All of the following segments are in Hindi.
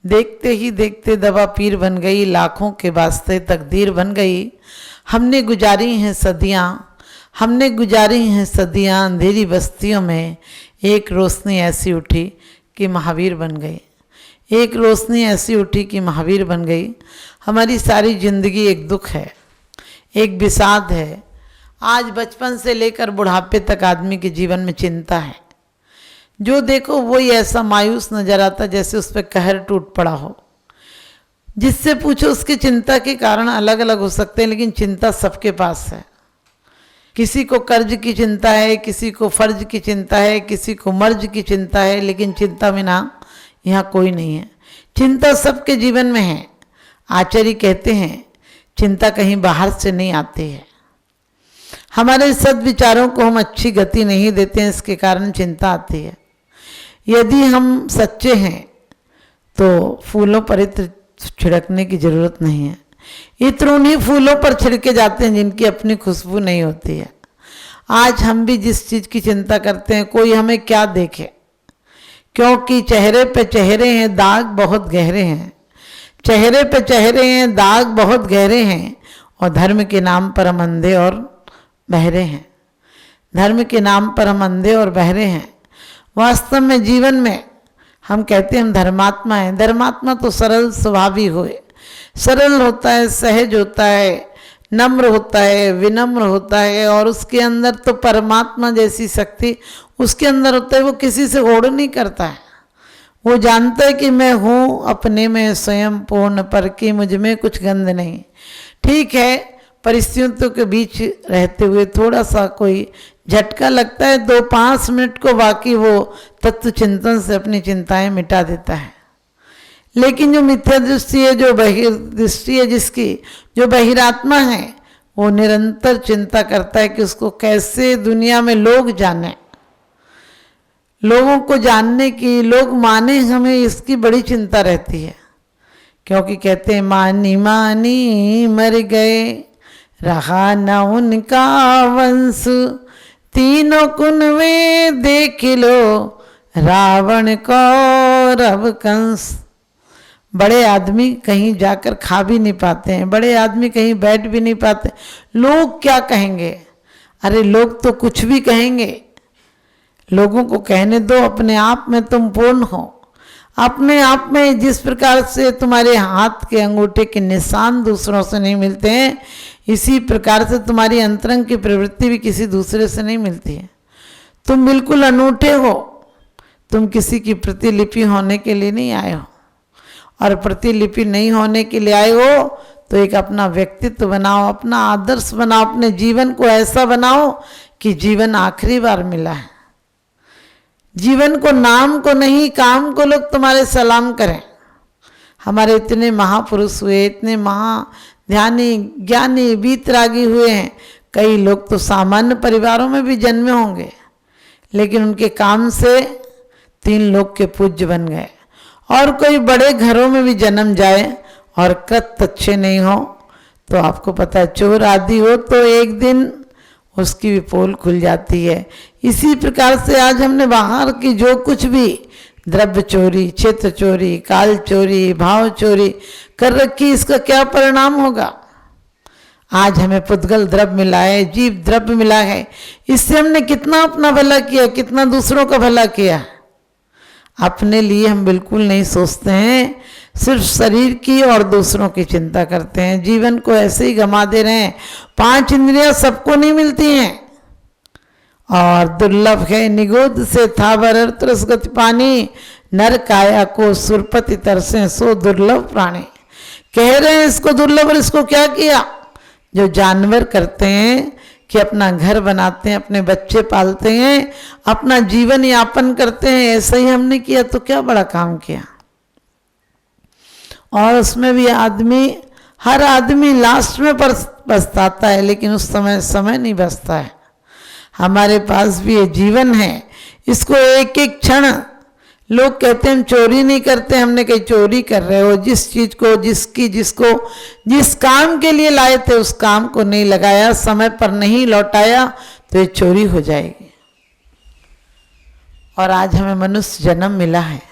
देखते ही देखते दवा पीर बन गई, लाखों के वास्ते तकदीर बन गई। हमने गुजारी हैं सदियाँ, हमने गुजारी हैं सदियाँ, अंधेरी बस्तियों में एक रोशनी ऐसी उठी कि महावीर बन गई। एक रोशनी ऐसी उठी कि महावीर बन गई। हमारी सारी जिंदगी एक दुख है, एक विषाद है। आज बचपन से लेकर बुढ़ापे तक आदमी के जीवन में चिंता है। जो देखो वही ऐसा मायूस नजर आता जैसे उस पर कहर टूट पड़ा हो। जिससे पूछो उसकी चिंता के कारण अलग अलग हो सकते हैं, लेकिन चिंता सबके पास है। किसी को कर्ज की चिंता है, किसी को फर्ज की चिंता है, किसी को मर्ज की चिंता है, लेकिन चिंता बिना यहाँ कोई नहीं है। चिंता सबके जीवन में है। आचार्य कहते हैं चिंता कहीं बाहर से नहीं आती है। हमारे सद्विचारों को हम अच्छी गति नहीं देते हैं, इसके कारण चिंता आती है। यदि हम सच्चे हैं तो फूलों पर इत्र छिड़कने की जरूरत नहीं है। इत्र उन्हीं फूलों पर छिड़के जाते हैं जिनकी अपनी खुशबू नहीं होती है। आज हम भी जिस चीज़ की चिंता करते हैं, कोई हमें क्या देखे, क्योंकि चेहरे पे चेहरे हैं, दाग बहुत गहरे हैं। चेहरे पे चेहरे हैं, दाग बहुत गहरे हैं, और धर्म के नाम पर हम अंधे और बहरे हैं। धर्म के नाम पर हम अंधे और बहरे हैं। वास्तव में जीवन में हम कहते हैं हम धर्मात्मा हैं। धर्मात्मा तो सरल स्वभावी होए, सरल होता है, सहज होता है, नम्र होता है, विनम्र होता है, और उसके अंदर तो परमात्मा जैसी शक्ति उसके अंदर होता है। वो किसी से होड़ नहीं करता है। वो जानता है कि मैं हूँ अपने में स्वयं पूर्ण, पर कि मुझ में कुछ गंध नहीं। ठीक है, परिस्थितियों के बीच रहते हुए थोड़ा सा कोई झटका लगता है, 2-5 मिनट को, बाकी वो तत्व चिंतन से अपनी चिंताएं मिटा देता है। लेकिन जो मिथ्या दृष्टि है, जो बहिर्दृष्टि है जिसकी, जो बहिरात्मा है, वो निरंतर चिंता करता है कि उसको कैसे दुनिया में लोग जाने, लोगों को जानने की, लोग माने हमें, इसकी बड़ी चिंता रहती है। क्योंकि कहते हैं मानी मानी मर गए, रहा न उनका वंश, तीनों कुनवे देख लो, रावण कौरव कंस। बड़े आदमी कहीं जाकर खा भी नहीं पाते हैं, बड़े आदमी कहीं बैठ भी नहीं पाते। लोग क्या कहेंगे? अरे लोग तो कुछ भी कहेंगे, लोगों को कहने दो। अपने आप में तुम पूर्ण हो। अपने आप में जिस प्रकार से तुम्हारे हाथ के अंगूठे के निशान दूसरों से नहीं मिलते हैं, इसी प्रकार से तुम्हारी अंतरंग की प्रवृत्ति भी किसी दूसरे से नहीं मिलती है। तुम बिल्कुल अनूठे हो। तुम किसी की प्रतिलिपि होने के लिए नहीं आए हो, और प्रतिलिपि नहीं होने के लिए आए हो तो एक अपना व्यक्तित्व बनाओ, अपना आदर्श बनाओ, अपने जीवन को ऐसा बनाओ कि जीवन आखिरी बार मिला है। जीवन को, नाम को नहीं, काम को लोग तुम्हारे सलाम करें। हमारे इतने महापुरुष हुए, इतने महाध्यानी ज्ञानी वीतरागी हुए हैं। कई लोग तो सामान्य परिवारों में भी जन्मे होंगे, लेकिन उनके काम से 3 लोग के पूज्य बन गए। और कोई बड़े घरों में भी जन्म जाए और कृत अच्छे नहीं हो तो आपको पता है, चोर आदि हो तो एक दिन उसकी भी पोल खुल जाती है। इसी प्रकार से आज हमने बाहर की जो कुछ भी द्रव्य चोरी, क्षेत्र चोरी, काल चोरी, भाव चोरी कर रखी, इसका क्या परिणाम होगा? आज हमें पुद्गल द्रव्य मिला है, जीव द्रव्य मिला है। इससे हमने कितना अपना भला किया, कितना दूसरों का भला किया। अपने लिए हम बिल्कुल नहीं सोचते हैं, सिर्फ शरीर की और दूसरों की चिंता करते हैं। जीवन को ऐसे ही गंवा दे रहे हैं। 5 इंद्रियां सबको नहीं मिलती हैं, और दुर्लभ है निगोद से थावर तरस गति पानी, नर काया को सुरपति तरसे सो दुर्लभ प्राणी। कह रहे हैं इसको दुर्लभ, और इसको क्या किया? जो जानवर करते हैं कि अपना घर बनाते हैं, अपने बच्चे पालते हैं, अपना जीवन यापन करते हैं, ऐसा ही हमने किया तो क्या बड़ा काम किया। और उसमें भी आदमी, हर आदमी लास्ट में पछताता है, लेकिन उस समय नहीं बचता है। हमारे पास भी ये जीवन है, इसको एक एक क्षण, लोग कहते हैं हम चोरी नहीं करते, हमने कहीं चोरी कर रहे हो। जिस चीज को, जिसको जिस काम के लिए लाए थे उस काम को नहीं लगाया, समय पर नहीं लौटाया, तो ये चोरी हो जाएगी। और आज हमें मनुष्य जन्म मिला है।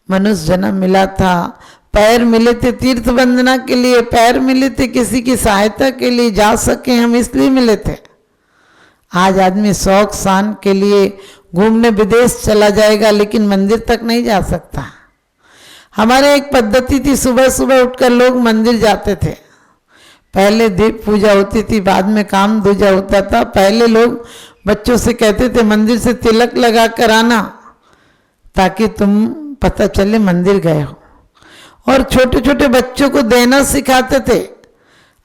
मनुष्य जन्म मिला था, पैर मिले थे तीर्थ वंदना के लिए, पैर मिले थे किसी की सहायता के लिए, जा सके हम इसलिए मिले थे। आज आदमी शौक शान के लिए घूमने विदेश चला जाएगा लेकिन मंदिर तक नहीं जा सकता। हमारे एक पद्धति थी, सुबह सुबह उठकर लोग मंदिर जाते थे। पहले दीप पूजा होती थी, बाद में काम दूजा होता था। पहले लोग बच्चों से कहते थे मंदिर से तिलक लगा कर आना ताकि तुम पता चले मंदिर गए हो, और छोटे छोटे बच्चों को देना सिखाते थे।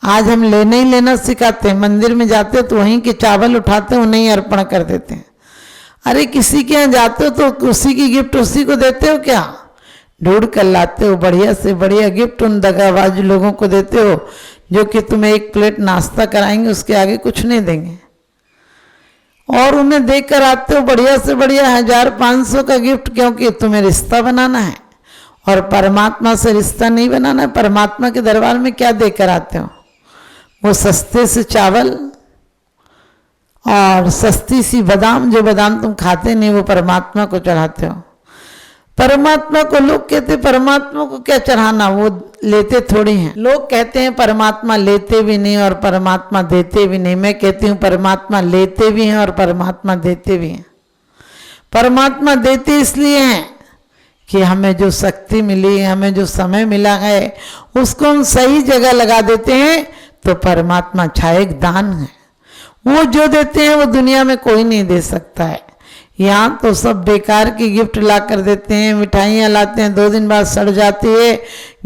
आज हम लेना ही लेना सिखाते हैं। मंदिर में जाते तो वहीं के चावल उठाते हैं, उन्हें अर्पण कर देते हैं। अरे किसी के यहाँ जाते हो तो उसी की गिफ्ट उसी को देते हो क्या? ढूंढ कर लाते हो बढ़िया से बढ़िया गिफ्ट, उन दगाबाज लोगों को देते हो जो कि तुम्हें एक प्लेट नाश्ता कराएंगे, उसके आगे कुछ नहीं देंगे, और उन्हें देकर आते हो बढ़िया से बढ़िया 1000-500 का गिफ्ट, क्योंकि तुम्हें रिश्ता बनाना है और परमात्मा से रिश्ता नहीं बनाना है। परमात्मा के दरबार में क्या देकर आते हो? वो सस्ते से चावल और सस्ती सी बादाम, जो बादाम तुम खाते नहीं वो परमात्मा को चढ़ाते हो। परमात्मा को लोग कहते परमात्मा को क्या चढ़ाना, वो लेते थोड़ी हैं। लोग कहते हैं परमात्मा लेते भी नहीं और परमात्मा देते भी नहीं। मैं कहती हूँ परमात्मा लेते भी हैं और परमात्मा देते भी हैं। परमात्मा देते इसलिए हैं कि हमें जो शक्ति मिली है, हमें जो समय मिला है, उसको हम सही जगह लगा देते हैं तो परमात्मा छायक दान है। वो जो देते हैं वो दुनिया में कोई नहीं दे सकता है। यहाँ तो सब बेकार की गिफ्ट ला कर देते हैं, मिठाइयाँ लाते हैं, 2 दिन बाद सड़ जाती है।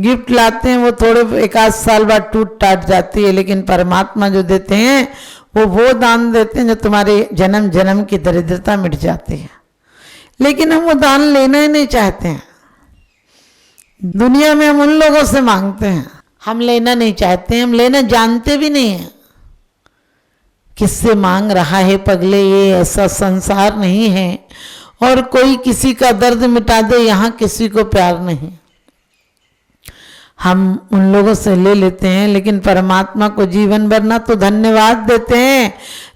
गिफ्ट लाते हैं वो थोड़े 1-8 साल बाद टूट टाट जाती है, लेकिन परमात्मा जो देते हैं वो दान देते हैं जो तुम्हारे जन्म जन्म की दरिद्रता मिट जाती है। लेकिन हम वो दान लेना ही नहीं चाहते हैं। दुनिया में हम उन लोगों से मांगते हैं, हम लेना नहीं चाहते हैं, हम लेना जानते भी नहीं हैं। किससे मांग रहा है पगले, ये ऐसा संसार नहीं है और कोई किसी का दर्द मिटा दे, यहाँ किसी को प्यार नहीं। हम उन लोगों से ले लेते हैं, लेकिन परमात्मा को जीवन भर ना तो धन्यवाद देते हैं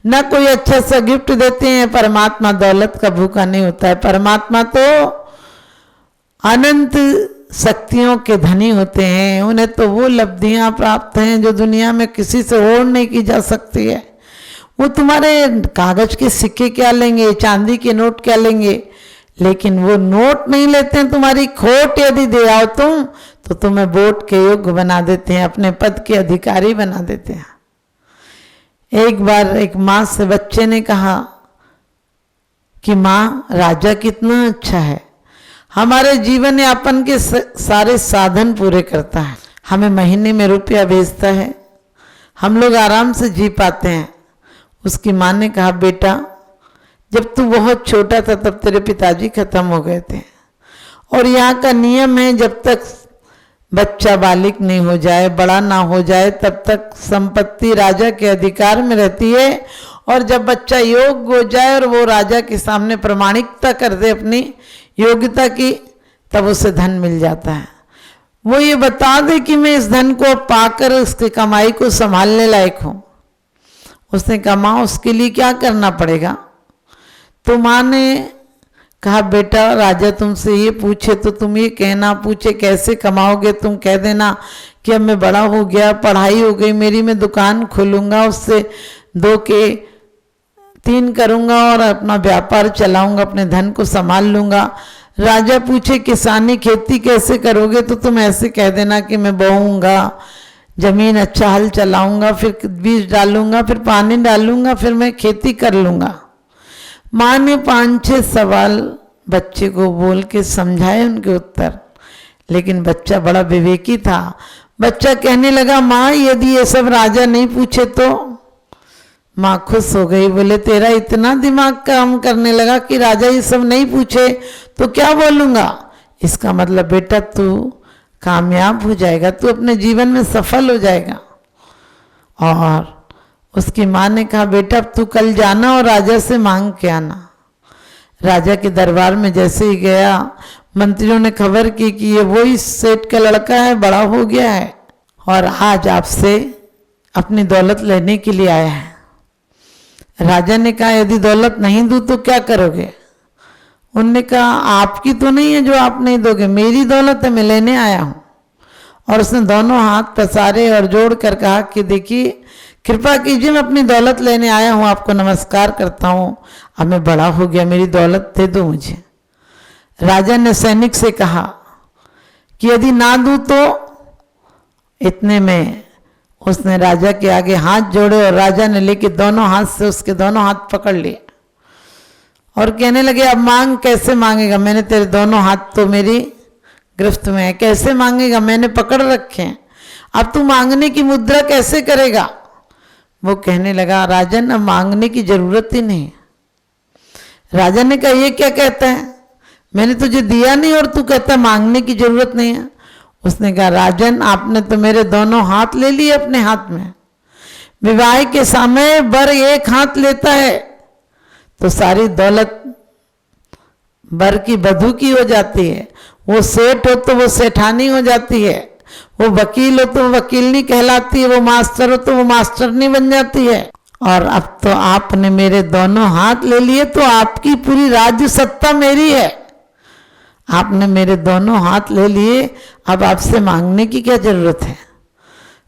ना कोई अच्छा सा गिफ्ट देते हैं। परमात्मा दौलत का भूखा नहीं होता है। परमात्मा तो अनंत शक्तियों के धनी होते हैं। उन्हें तो वो लब्धियां प्राप्त हैं जो दुनिया में किसी से और नहीं की जा सकती है। वो तुम्हारे कागज के सिक्के क्या लेंगे, चांदी के नोट क्या लेंगे, लेकिन वो नोट नहीं लेते हैं। तुम्हारी खोट यदि दे आओ तुम तो तुम्हें वोट के योग्य बना देते हैं, अपने पद के अधिकारी बना देते हैं। एक बार एक माँ से बच्चे ने कहा कि माँ, राजा कितना अच्छा है, हमारे जीवन यापन के सारे साधन पूरे करता है, हमें महीने में रुपया भेजता है, हम लोग आराम से जी पाते हैं। उसकी माँ ने कहा, बेटा जब तू बहुत छोटा था तब तेरे पिताजी खत्म हो गए थे, और यहाँ का नियम है जब तक बच्चा बालिक नहीं हो जाए, बड़ा ना हो जाए, तब तक संपत्ति राजा के अधिकार में रहती है, और जब बच्चा योग्य हो जाए और वो राजा के सामने प्रमाणिकता कर दे अपनी योग्यता की, तब उसे धन मिल जाता है। वो ये बता दे कि मैं इस धन को पाकर उसकी कमाई को संभालने लायक हूँ। उसने कहा, माँ उसके लिए क्या करना पड़ेगा? तो माँ ने कहा, बेटा राजा तुमसे ये पूछे तो तुम ये कहना, पूछे कैसे कमाओगे तुम कह देना कि अब मैं बड़ा हो गया, पढ़ाई हो गई मेरी, मैं दुकान खोलूँगा, उससे 2 के 3 करूँगा और अपना व्यापार चलाऊँगा, अपने धन को संभाल लूँगा। राजा पूछे किसानी खेती कैसे करोगे तो तुम ऐसे कह देना कि मैं बोऊँगा, जमीन अच्छा हल चलाऊँगा, फिर बीज डालूँगा, फिर पानी डालूँगा, फिर मैं खेती कर लूँगा। माँ ने 5-6 सवाल बच्चे को बोल के समझाए उनके उत्तर, लेकिन बच्चा बड़ा विवेकी था। बच्चा कहने लगा, माँ यदि ये सब राजा नहीं पूछे तो? माँ खुश हो गई, बोले तेरा इतना दिमाग काम करने लगा कि राजा ये सब नहीं पूछे तो क्या बोलूँगा। इसका मतलब बेटा तू कामयाब हो जाएगा, तू अपने जीवन में सफल हो जाएगा। और उसकी माँ ने कहा, बेटा तू कल जाना और राजा से मांग के आना। राजा के दरबार में जैसे ही गया, मंत्रियों ने खबर की कि ये वही सेठ का लड़का है, बड़ा हो गया है और आज आपसे अपनी दौलत लेने के लिए आया है। राजा ने कहा, यदि दौलत नहीं दूँ तो क्या करोगे? उनने कहा आपकी तो नहीं है जो आप नहीं दोगे, मेरी दौलत है, मैं लेने आया हूँ। और उसने दोनों हाथ पसारे और जोड़ कर कहा कि देखिए कृपा कीजिए, मैं अपनी दौलत लेने आया हूँ, आपको नमस्कार करता हूँ, अब मैं बड़ा हो गया, मेरी दौलत दे दो मुझे। राजा ने सैनिक से कहा कि यदि ना दूं तो। इतने में उसने राजा के आगे हाथ जोड़े और राजा ने लेके दोनों हाथ से उसके दोनों हाथ पकड़ लिए और कहने लगे अब मांग, कैसे मांगेगा, मैंने तेरे दोनों हाथ तो मेरी गिरफ्त में है, कैसे मांगेगा, मैंने पकड़ रखे हैं, अब तू मांगने की मुद्रा कैसे करेगा। वो कहने लगा राजन अब मांगने की जरूरत ही नहीं। राजा ने कहा ये क्या कहता है, मैंने तुझे दिया नहीं और तू कहता मांगने की जरूरत नहीं है। उसने कहा राजन आपने तो मेरे दोनों हाथ ले लिए अपने हाथ में, विवाह के समय बर एक हाथ लेता है तो सारी दौलत बर की बधू की हो जाती है, वो सेठ हो तो वो सेठानी हो जाती है, वो वकील हो तो वो वकीलनी कहलाती है, वो मास्टर हो तो वो मास्टरनी बन जाती है। और अब तो आपने मेरे दोनों हाथ ले लिए तो आपकी पूरी राज्य सत्ता मेरी है, आपने मेरे दोनों हाथ ले लिए, अब आपसे मांगने की क्या जरूरत है।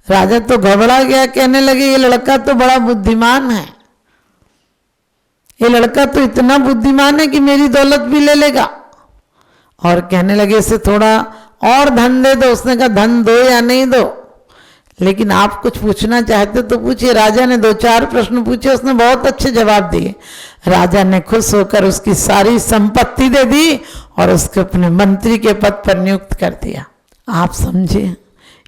राजा तो घबरा गया, कहने लगे ये लड़का तो बड़ा बुद्धिमान है, ये लड़का तो इतना बुद्धिमान है कि मेरी दौलत भी ले लेगा। और कहने लगे इसे थोड़ा और धन दे दो। उसने कहा धन दो या नहीं दो, लेकिन आप कुछ पूछना चाहते तो पूछिए। राजा ने 2-4 प्रश्न पूछे, उसने बहुत अच्छे जवाब दिए। राजा ने खुश होकर उसकी सारी संपत्ति दे दी और उसको अपने मंत्री के पद पर नियुक्त कर दिया। आप समझे,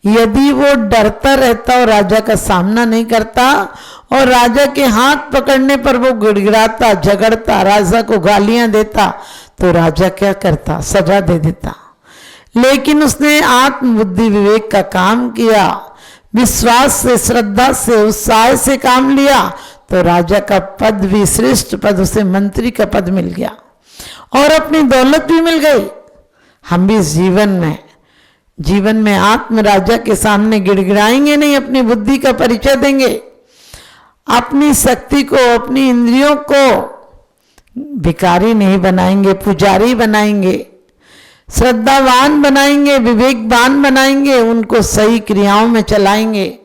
यदि वो डरता रहता और राजा का सामना नहीं करता और राजा के हाथ पकड़ने पर वो गिड़गिड़ाता, झगड़ता, राजा को गालियां देता, तो राजा क्या करता, सजा दे देता। लेकिन उसने आत्मबुद्धि विवेक का काम किया, विश्वास से, श्रद्धा से, उत्साह से काम लिया, तो राजा का पद भी श्रेष्ठ पद, उसे मंत्री का पद मिल गया और अपनी दौलत भी मिल गई। हम भी जीवन में आत्म राजा के सामने गिड़गिड़ाएंगे नहीं, अपनी बुद्धि का परिचय देंगे, अपनी शक्ति को, अपनी इंद्रियों को भिखारी नहीं बनाएंगे, पुजारी बनाएंगे, श्रद्धावान बनाएंगे, विवेकवान बनाएंगे, उनको सही क्रियाओं में चलाएंगे,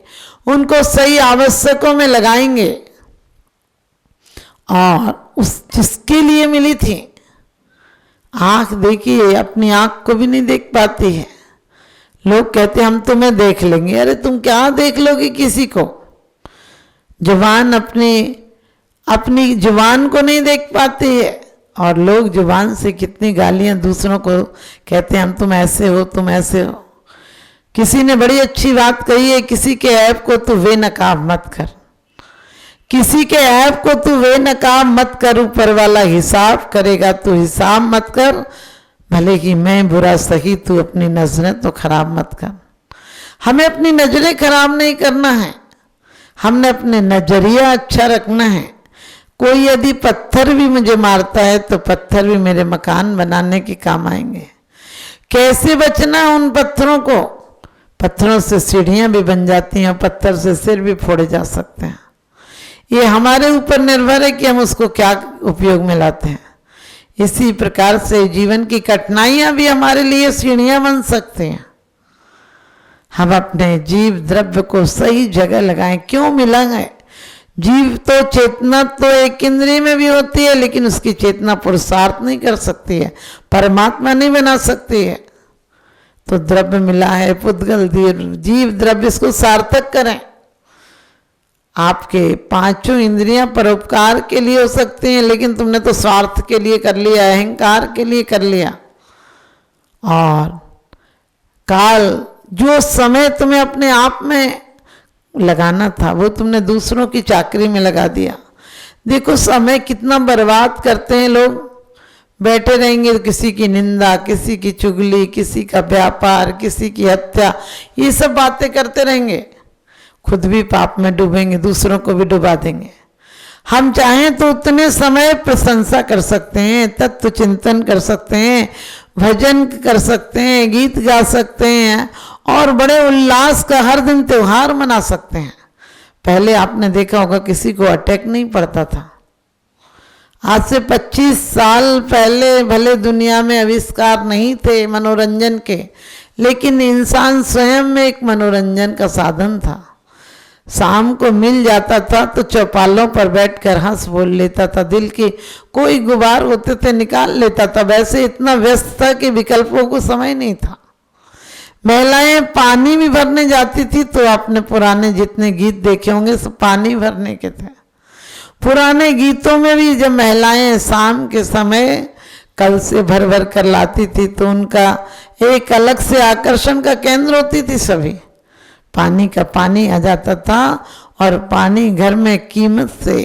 उनको सही आवश्यकों में लगाएंगे। और उस जिसके लिए मिली थी आंख, देखिए अपनी आंख को भी नहीं देख पाती है। लोग कहते हम तुम्हें देख लेंगे, अरे तुम क्या देख लोगे किसी को। जुबान अपनी जुबान को नहीं देख पाती है और लोग जुबान से कितनी गालियां दूसरों को कहते हैं, हम तुम ऐसे हो, तुम ऐसे हो। किसी ने बड़ी अच्छी बात कही है, किसी के ऐब को तू बेनकाब मत कर, किसी के ऐब को तू बेनकाब मत कर, ऊपर वाला हिसाब करेगा, तू हिसाब मत कर, भले कि मैं बुरा सही, तू अपनी नजरें तो खराब मत कर। हमें अपनी नजरें खराब नहीं करना है, हमने अपने नजरिया अच्छा रखना है। कोई यदि पत्थर भी मुझे मारता है तो पत्थर भी मेरे मकान बनाने के काम आएंगे। कैसे बचना है उन पत्थरों को, पत्थरों से सीढ़ियां भी बन जाती हैं, पत्थर से सिर भी फोड़े जा सकते हैं। ये हमारे ऊपर निर्भर है कि हम उसको क्या उपयोग में लाते हैं। इसी प्रकार से जीवन की कठिनाइयां भी हमारे लिए सीढ़ियां बन सकती हैं। हम अपने जीव द्रव्य को सही जगह लगाएं। क्यों मिलाएं? जीव तो चेतना तो एक इंद्रिय में भी होती है, लेकिन उसकी चेतना पुरुषार्थ नहीं कर सकती है, परमात्मा नहीं बना सकती है। तो द्रव्य मिला है, पुद्गल जीव द्रव्य, इसको सार्थक करें। आपके 5 इंद्रियां परोपकार के लिए हो सकती हैं, लेकिन तुमने तो स्वार्थ के लिए कर लिया, अहंकार के लिए कर लिया। और काल, जो समय तुम्हें अपने आप में लगाना था वो तुमने दूसरों की चाकरी में लगा दिया। देखो समय कितना बर्बाद करते हैं लोग। बैठे रहेंगे तो किसी की निंदा, किसी की चुगली, किसी का व्यापार, किसी की हत्या, ये सब बातें करते रहेंगे। खुद भी पाप में डूबेंगे, दूसरों को भी डुबा देंगे। हम चाहें तो उतने समय प्रशंसा कर सकते हैं, तत्व चिंतन कर सकते हैं, भजन कर सकते हैं, गीत गा सकते हैं और बड़े उल्लास का हर दिन त्योहार मना सकते हैं। पहले आपने देखा होगा किसी को अटैक नहीं पड़ता था, आज से 25 साल पहले भले दुनिया में आविष्कार नहीं थे मनोरंजन के, लेकिन इंसान स्वयं में एक मनोरंजन का साधन था। शाम को मिल जाता था तो चौपालों पर बैठकर हंस बोल लेता था, दिल के कोई गुबार होते थे निकाल लेता था। वैसे इतना व्यस्त था कि विकल्पों को समय नहीं था। महिलाएं पानी भी भरने जाती थी तो आपने पुराने जितने गीत देखे होंगे सब पानी भरने के थे। पुराने गीतों में भी जब महिलाएं शाम के समय कल से भर भर कर लाती थी तो उनका एक अलग से आकर्षण का केंद्र होती थी। सभी पानी का पानी आ जाता था और पानी घर में कीमत से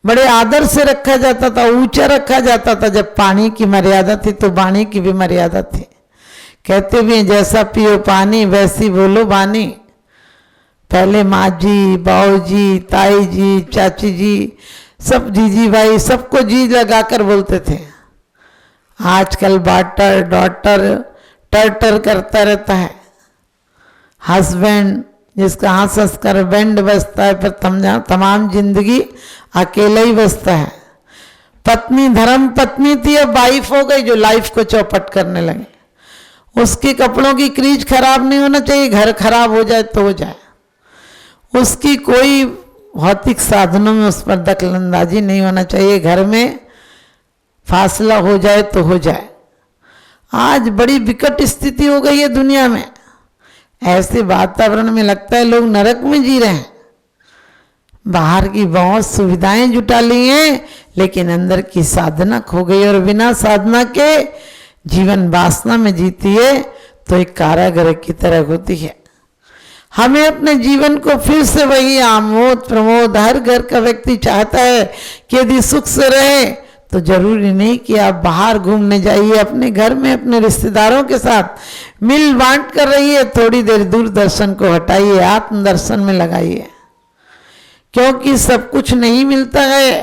बड़े आदर से रखा जाता था, ऊंचा रखा जाता था। जब पानी की मर्यादा थी तो वाणी की भी मर्यादा थी। कहते भी जैसा पियो पानी वैसी बोलो बानी। पहले माँ जी, बाऊ जी, ताई जी, चाची जी, सब जीजी भाई सबको जी लगाकर बोलते थे। आजकल बाटर डॉटर टर करता रहता है। हस्बैंड जिसका हंस हंस कर बैंड बजता है पर तमाम जिंदगी अकेला ही बजता है। पत्नी धर्म पत्नी थी अब वाइफ हो गई जो लाइफ को चौपट करने लगे। उसके कपड़ों की क्रीज खराब नहीं होना चाहिए, घर खराब हो जाए तो हो जाए। उसकी कोई भौतिक साधनों में उस पर दखलंदाजी नहीं होना चाहिए, घर में फासला हो जाए तो हो जाए। आज बड़ी विकट स्थिति हो गई है दुनिया में। ऐसे वातावरण में लगता है लोग नरक में जी रहे हैं। बाहर की बहुत सुविधाएं जुटा ली हैं लेकिन अंदर की साधना खो गई, और बिना साधना के जीवन वासना में जीती है तो एक कारागृह की तरह होती है। हमें अपने जीवन को फिर से वही आमोद प्रमोद, हर घर का व्यक्ति चाहता है कि यदि सुख से रहे तो जरूरी नहीं कि आप बाहर घूमने जाइए, अपने घर में अपने रिश्तेदारों के साथ मिल बांट कर रहिए। थोड़ी देर दूरदर्शन को हटाइए, आत्म दर्शन में लगाइए, क्योंकि सब कुछ नहीं मिलता है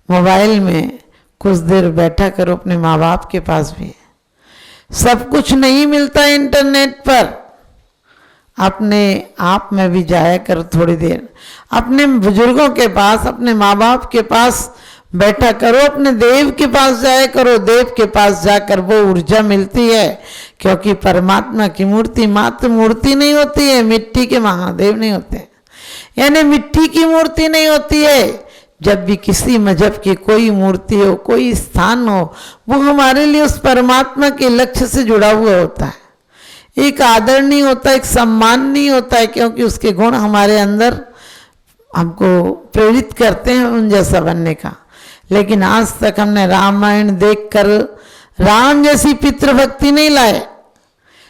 मोबाइल में। कुछ देर बैठा करो अपने माँ बाप के पास भी। सब कुछ नहीं मिलता इंटरनेट पर, अपने आप में भी जाया करो थोड़ी देर। अपने बुजुर्गों के पास, अपने माँ बाप के पास बैठा करो, अपने देव के पास जाया करो। देव के पास जाकर वो ऊर्जा मिलती है, क्योंकि परमात्मा की मूर्ति मात्र मूर्ति नहीं होती है, मिट्टी के महादेव नहीं होते, यानी मिट्टी की मूर्ति नहीं होती है। जब भी किसी मजहब की कोई मूर्ति हो, कोई स्थान हो, वो हमारे लिए उस परमात्मा के लक्ष्य से जुड़ा हुआ होता है। एक आदर नहीं होता, एक सम्मान नहीं होता है, क्योंकि उसके गुण हमारे अंदर हमको प्रेरित करते हैं उन जैसा बनने का। लेकिन आज तक हमने रामायण देखकर राम जैसी पितृभक्ति नहीं लाए।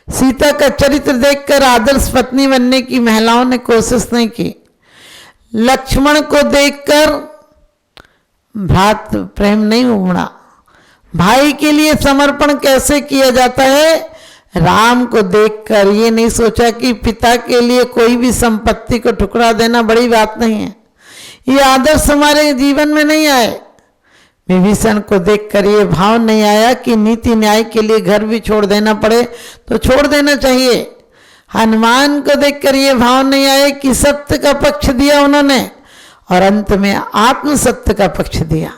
सीता का चरित्र देखकर आदर्श पत्नी बनने की महिलाओं ने कोशिश नहीं की। लक्ष्मण को देखकर भ्रात प्रेम नहीं उमड़ा। भाई के लिए समर्पण कैसे किया जाता है, राम को देखकर ये नहीं सोचा कि पिता के लिए कोई भी संपत्ति को ठुकरा देना बड़ी बात नहीं है। ये आदर्श हमारे जीवन में नहीं आए। विभीषण को देखकर ये भाव नहीं आया कि नीति न्याय के लिए घर भी छोड़ देना पड़े तो छोड़ देना चाहिए। हनुमान को देखकर ये भाव नहीं आया कि सत्य का पक्ष दिया उन्होंने, और अंत में आत्म सत्य का पक्ष दिया।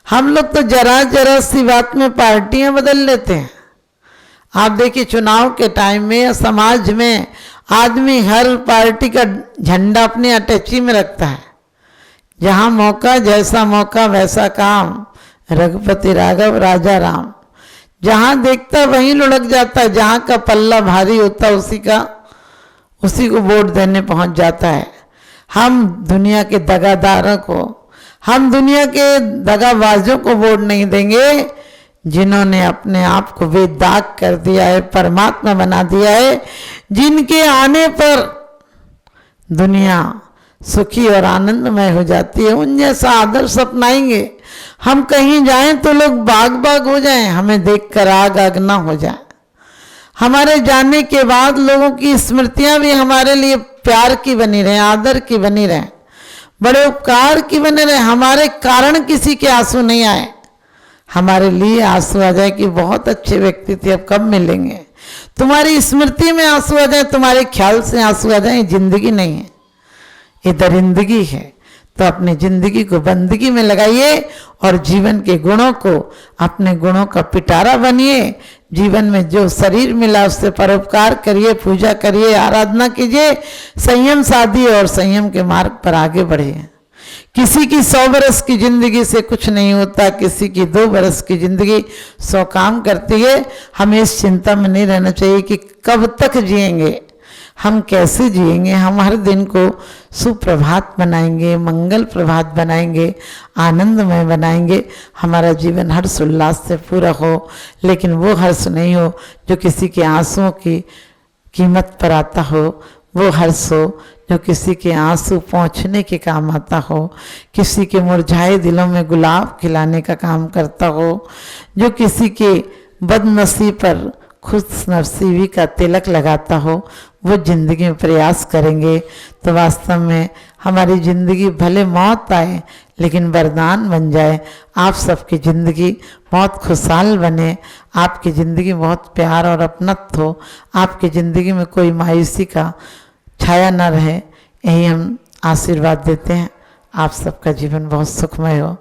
हम लोग तो जरा जरा सी बात में पार्टियां बदल लेते हैं। आप देखिए चुनाव के टाइम में समाज में आदमी हर पार्टी का झंडा अपने अटैची में रखता है। जहाँ मौका, जैसा मौका वैसा काम, रघुपति राघव राजा राम। जहाँ देखता वहीं लुढ़क जाता है, जहाँ का पल्ला भारी होता है उसी को वोट देने पहुंच जाता है। हम दुनिया के दगादारों को, हम दुनिया के दगाबाजों को वोट नहीं देंगे जिन्होंने अपने आप को बेदाग कर दिया है, परमात्मा बना दिया है, जिनके आने पर दुनिया सुखी और आनंदमय हो जाती है। उन जैसा आदर्श अपनाएंगे। हम कहीं जाएं तो लोग बाग बाग हो जाएं, हमें देखकर आग आग ना हो जाए। हमारे जाने के बाद लोगों की स्मृतियां भी हमारे लिए प्यार की बनी रहे, आदर की बनी रहे, बड़े उपकार की बने रहे। हमारे कारण किसी के आंसू नहीं आए, हमारे लिए आंसू आ जाए कि बहुत अच्छे व्यक्ति थे, अब कब मिलेंगे। तुम्हारी स्मृति में आंसू आ जाए, तुम्हारे ख्याल से आंसू आ जाए, जिंदगी नहीं है, ये दरिंदगी है। तो अपनी जिंदगी को बंदगी में लगाइए और जीवन के गुणों को, अपने गुणों का पिटारा बनिए। जीवन में जो शरीर मिला उससे परोपकार करिए, पूजा करिए, आराधना कीजिए, संयम साधिए और संयम के मार्ग पर आगे बढ़िए। किसी की 100 बरस की जिंदगी से कुछ नहीं होता, किसी की 2 बरस की जिंदगी 100 काम करती है। हमें इस चिंता में नहीं रहना चाहिए कि कब तक जिएंगे, हम कैसे जिएंगे। हम हर दिन को सुप्रभात बनाएंगे, मंगल प्रभात बनाएंगे, आनंदमय बनाएंगे। हमारा जीवन हर्ष उल्लास से पूरा हो, लेकिन वो हर्ष नहीं हो जो किसी के आंसुओं की कीमत पर आता हो। वो हर्ष हो जो किसी के आंसू पहुँचने के काम आता हो, किसी के मुरझाए दिलों में गुलाब खिलाने का काम करता हो, जो किसी के बदनसीब पर खुश नसीबी का तिलक लगाता हो। वो जिंदगी में प्रयास करेंगे तो वास्तव में हमारी जिंदगी भले मौत आए लेकिन वरदान बन जाए। आप सबकी ज़िंदगी बहुत खुशहाल बने, आपकी ज़िंदगी बहुत प्यार और अपनत्व हो, आपकी ज़िंदगी में कोई मायूसी का छाया न रहे, यही हम आशीर्वाद देते हैं। आप सबका जीवन बहुत सुखमय हो।